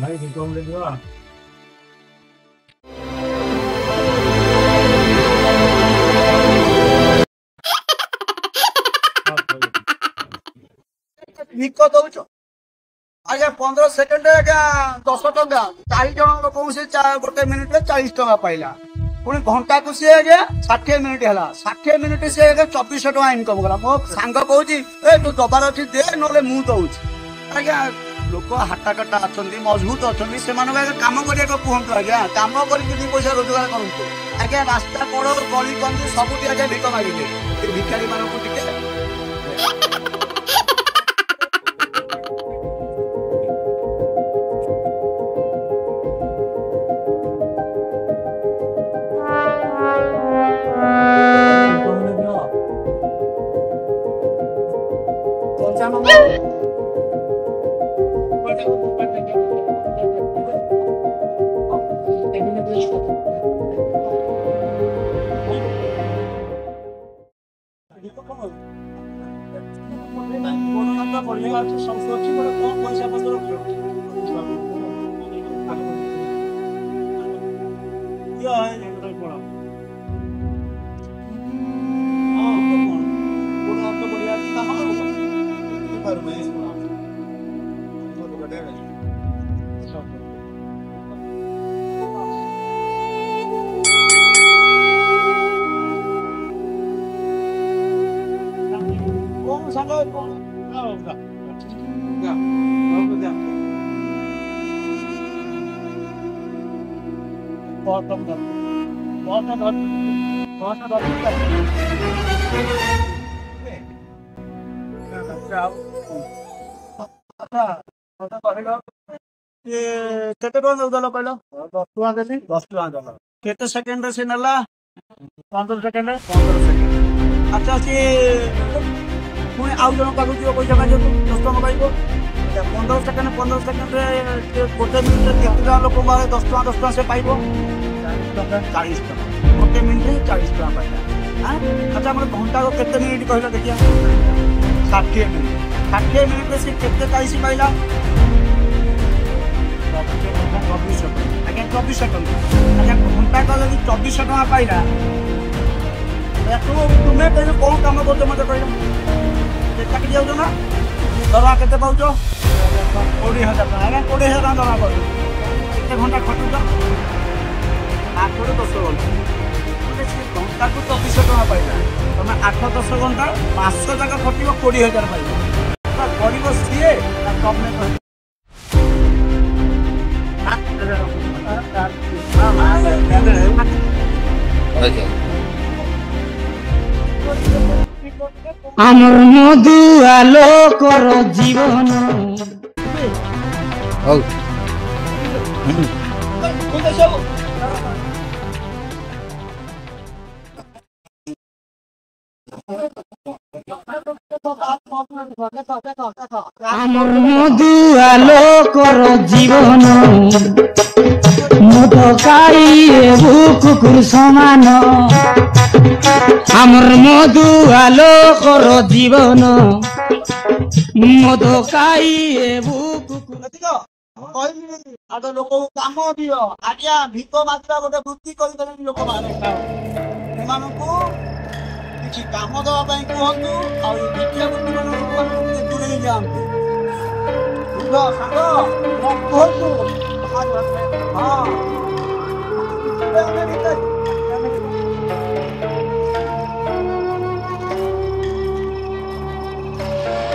ଭାଇ ଭିକ ମିଳିଯିବ। ଭିକ ଦଉଛ ଆଜ୍ଞା 15 ସେକେଣ୍ଡରେ ଆଜ୍ଞା 10 ଟଙ୍କା 4 ଜଣ ଲୋକଙ୍କୁ ସେ ଗୋଟେ ମିନିଟରେ 40 ଟଙ୍କା ପାଇଲା ପୁଣି ଘଣ୍ଟାକୁ ସିଏ ଆଜ୍ଞା 60 ମିନିଟ୍ ହେଲା 60 ମିନିଟ୍ ସିଏ ଆଜ୍ଞା 2400 ଟଙ୍କା ଇନକମ୍ କଲା। ମୋ ସାଙ୍ଗ କହୁଛି ଏ ତୁ ଦବାର ଅଛି ଦେ ନହେଲେ ମୁଁ ଦଉଛି। ଆଜ୍ଞା ଲୋକ ହାଟାକଟା ଅଛନ୍ତି ମଜବୁତ ଅଛନ୍ତି ସେମାନଙ୍କୁ ଆଜ୍ଞା କାମ କରିବାକୁ କୁହନ୍ତୁ ଆଜ୍ଞା କାମ କରିକି 2 ପଇସା ରୋଜଗାର କରନ୍ତୁ। ଆଜ୍ଞା ରାସ୍ତା କଡ଼ ଗଳି କନ୍ଦି ସବୁଠି ଆଜ୍ଞା ଭିକ ମାଗିଲେ ଏ ଭିକାରୀ ମାନଙ୍କୁ ଟିକେ କେତେ ଟଙ୍କା ଦଉଦଲ କହିଲ 10 ଟଙ୍କା ଦେଲି 10 ଟଙ୍କା ଦେଲ କେତେ ସେକେଣ୍ଡରେ ସେ ନେଲା 15 ସେକେଣ୍ଡ ଆଚ୍ଛା ସିଏ ପୁଣି ଆଉ ଜଣ ପାଖକୁ ଯିବ ପଇସା ମାଗିବାକୁ 10 ଟଙ୍କା ପାଇବ 15 ସେକେଣ୍ଡରେ ଗୋଟେ ମିନିଟରେ କେତେ ଟଙ୍କା ଲୋକ 10 ଟଙ୍କା ସେ ପାଇବ 40 ଟଙ୍କା ଗୋଟେ ମିନିଟରେ 40 ଟଙ୍କା ପାଇଲା। ଆଚ୍ଛା ଆମର ଘଣ୍ଟାକୁ କେତେ ମିନିଟ୍ କହିଲ ଦେଖିଆ 60 ମିନିଟ୍ 60 ମିନିଟ୍ରେ ସେ କେତେ ଚାଳିଶ ପାଇଲା 2400 ଆଜ୍ଞା 2400 ଟଙ୍କା ଆଜ୍ଞା ଘଣ୍ଟାକ ଯଦି 2400 ଟଙ୍କା ପାଇଲା ତୁମେ କହିଲ କଣ କାମ କରୁଛ ମତେ କହିଲ ଚାକିରି ଯାଉଛ ନା ଦରମା କେତେ ପାଉଛ 20,000 ଟଙ୍କା ଆଜ୍ଞା 20,000 ଟଙ୍କା ଦରମା ପାଉଛ କେତେ ଘଣ୍ଟା ଖଟୁଛ 8ରୁ 10 ଘଣ୍ଟା ସେ ଘଣ୍ଟାକୁ 2400 ଟଙ୍କା ପାଇଲା ତମେ 8-10 ଘଣ୍ଟା ମାସ ଯାକ ଖଟିବ 20,000 ପାଇବ କରିବ ସିଏ ନା ତମେ କହିବ আমার মধু আলোকর জীবন আমার মধু আলোকর জীবন মধু খাইয়ে কুকুর সমান আমার মধু আলোকর জীবন মধু খাইয়ে কুকুর ଲୋକ କାମ ଦିଅ ଆଜ୍ଞା ଭିକ ମାତ୍ରା ଗୋଟେ ବୃତ୍ତି କରିଦେଲେଣି ଲୋକମାନେ ସେମାନଙ୍କୁ କିଛି କାମ ଦେବା ପାଇଁ କୁହନ୍ତୁ ଆଉ ଭିକ୍ଷା ବୃତ୍ତି ଲୋକମାନଙ୍କୁ ଦୂରେଇ ଯାଆନ୍ତୁ ବୁଝ ସାଙ୍ଗ କୁହନ୍ତୁ ହଁ